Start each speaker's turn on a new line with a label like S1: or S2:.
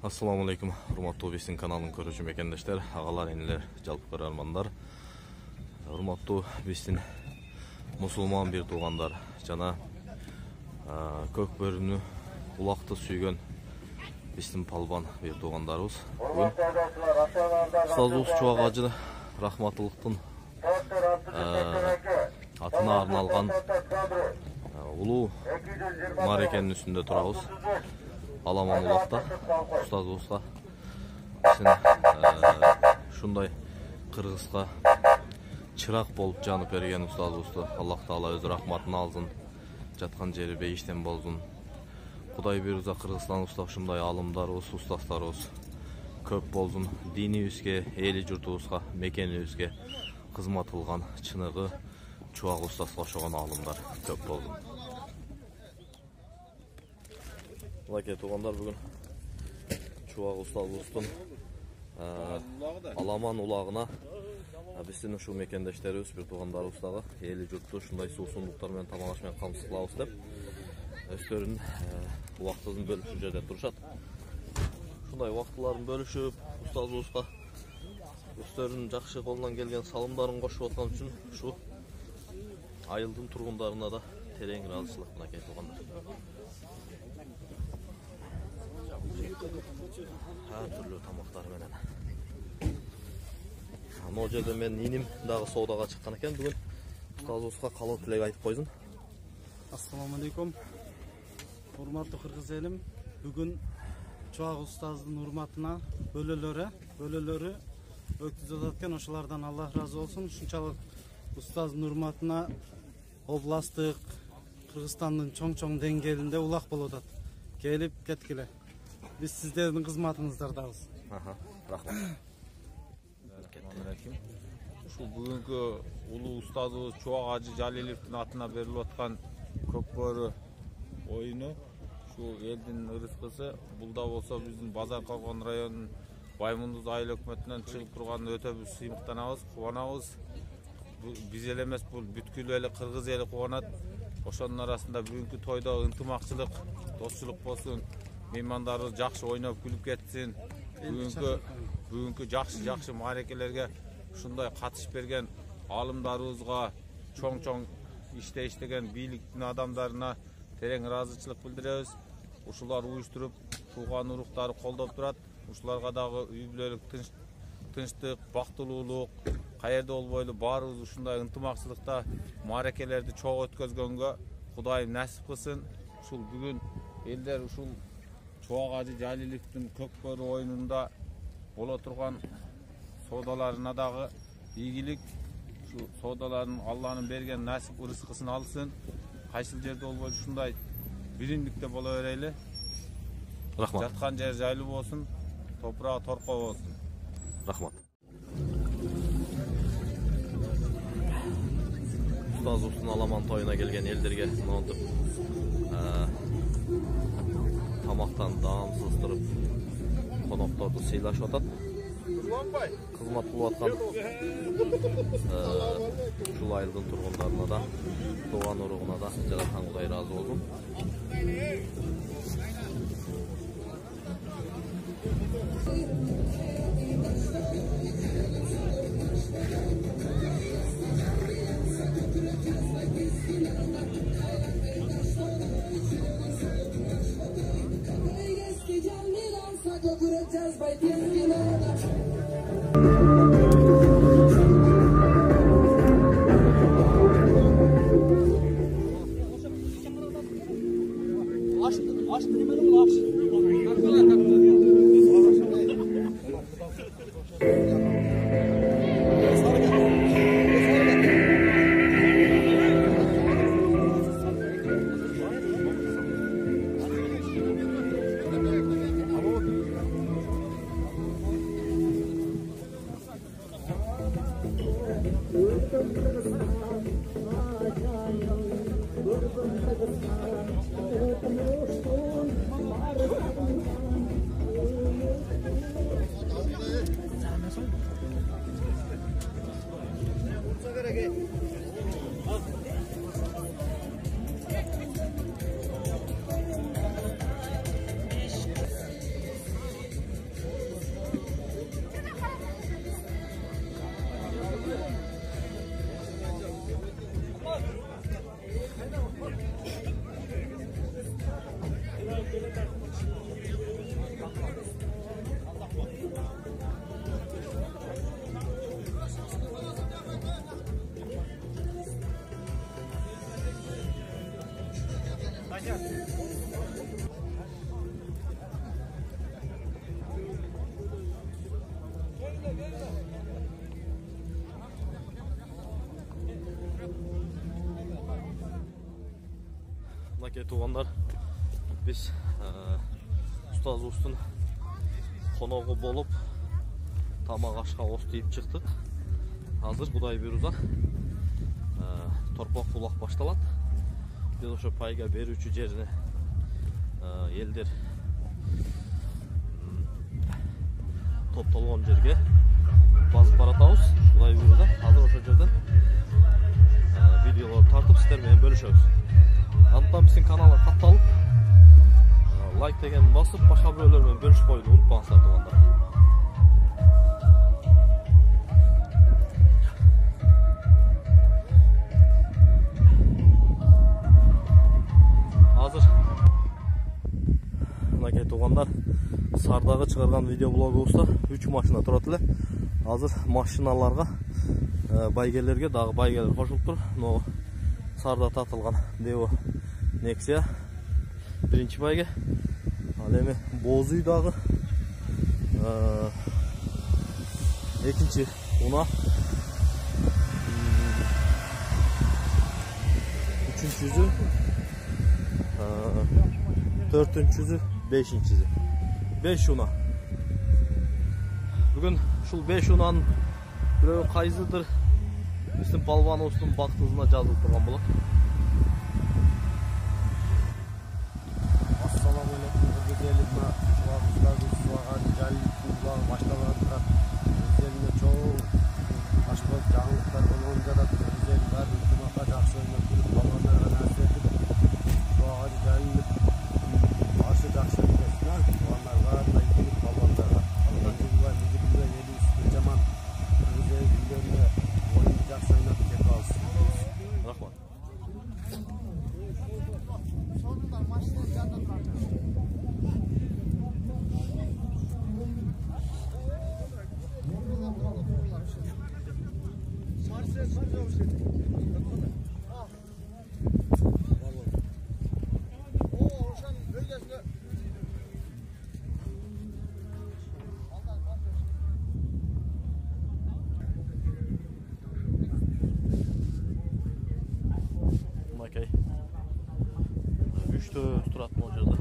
S1: Assalamu alaikum, урматтуу биздин каналдын көрүүчү мекендештер, агалар, энелер, жалпы көрөрмандар. Урматтуу биздин мусулман бир туугандар жана көк бөрүнү улакты сүйгөн биздин палбан бир туугандарыбыз. Устазыбыз Чубак Ажы Рахматуллуктун атына арналган улуу маарекенин үстүндө турабыз. Аламан улакта устазыбызга ушундай кыргызга чырак болуп жанып берген устазыбызды Аллах Таала өз рахматына алсын, жаткан жери бейиштен болсун. Кудай буйрса Кыргызстаныбызда ушундай алымдарыбыз, устаздарыбыз көп болсун. Динибизге, эли журтубузга, мекенибизге кызмат кылган чыныгы Чубак устазга ошогон алымдар көп болсун. Лаке тугандар, бүгүн Чубак устазыбыздын аламан улагына биздин ушул мекендештерибиз, бир туугандарыбыз дагы эли журтту ушундай суусундуктар менен тамак аш менен камсыз кылабыз деп өздөрүнүн убактысын бөлүшүп жерде турушат. Ушундай убактыларын бөлүшүп, устазыбызга өздөрүнүн жакшы колунан келген салымдарын кошуп аткан үчүн ушу айылдын тургундарына да терең ыраазычылык мынакей туугандар. Ар түрлүү тамактар менен. Могу жерде менин иним дагы соодага чыккан экен. Бүгүн устазыбызга калоо тилек айтып койсун.
S2: Ассаламу алейкум. Урматтуу кыргыз элим, бүгүн Чубак устаздын урматына бөлөлөрү өткүзүп аткан, ошолордон Аллах ыраазы болсун. Ушунчалык устаздын урматына областтык, Кыргызстандын чоң деңгээлинде улак болуп атат. Келип кеткиле. Biz sizlerin kızmatınızdardayız.
S1: Rahmat.
S3: Şu bugünkü ulu ustazımız Çubak Ajı Jalilevdin atına berilip atkan Kökbörü oyunu şu eldin ırıskısı bulda olsa bizim Bazar Kalkan rayonunun Baymunduz ayıl hökümetinden çıkıp turgan öte bir sıymıktanabız, kuvanabız. Biz elemez bu bütkül eli Kırgız eli kuvanat. Oşonun arasında bugünkü toyda ынтымакчылык, dostçuluk bolsun. Mehmandarыбыз жакшы ойноп күлүп кетсин. Бүгүнкү жакшы маарекелерге ушундай катышып берген алымдарыбызга, чоң иште иштеген бийликтин адамдарына терең ыраазычылык билдиребиз. Ушулар уюштуруп, тууган уруктары колдоп турат. Ушуларга дагы үй бүлөлүк тынчтык, бактылуулук, каерде болбойлу баарыбыз ушундай ынтымакчылыкта маарекелерди чоң өткөзгөнгө Кудайым насип кылсын. Ушул бүгүн элдер ушул Чубак Ажы Жалилевдин Көкбөрү оюнунда боло турган соодаларына дагы ийгилик, şu soodаларын Алланын берген насип ырыскысын алсын. Кайсыл жерде болбой ушундай бириндикте боло берели.
S1: Рахмат.
S3: Жаткан жер жайлуу болсун, топурагы торко болсун.
S1: Рахмат. Устазыбыздын аламан тоюна келген элдерге монтип тамактан даамсыздырып конокторду сыйлашып атат. Кызмат кылып аткан ушул айылдын тургундарына да, тууган уругуна да жараткан Кудай ыраазы болсун. Mınakey tuğanlar, biz Ustaz Ustun konoğu bolup tamaq aşqa ost deyip çıktık. Hazır Kuday bir uzak torpaq bulaq baştalat. Biz oşo payga berүүчү жерине eldir топтолгон жерге басып баратабыз. Кудай буйругда азыр ошо жерден видеолорду тартып сиздер менен бөлүшөбүз. Антан биздин каналга катталып, лайк деген басып, башка бирөөлөр менен бөлүшүп коюуну унутпаңыздар туугандар. Азыр мынакей туугандар, Сардагы чыгарган видеоблогубузда 3 машина турат эле. Азыр машиналарга байгелерге дагы байгелер кошулуп тур. Но Сарда татылган Devo Nexia биринчи байге. Ал эми Боз үй дагы экинчи уна, үчүнчүсү, төртүнчүсү, бешинчиси. 5 уна. Бүгүн ушул 5 унанын бирөө кайсыдыр биздин Палвановдун бактысына жазылып турган болот.
S4: Assalamu alaikum. Güzelim ma. Çuvağı Jalil baştalar turat. Üzerinde çoğu aşkı canlıklar olunca da güzel var. Ülkümaka жақсы oynuyor. Balonlara nasip edip Çuvağı Jalil başı жақсы edilmesine onlar var. Naiklik balonlara. Allah'ın güzel müzikler yedi üstü zaman güzel günlerinde oyunu жақсы oynayıp tek alsın.
S1: Rahmat. Mınakey 3 turат mı olacaktı?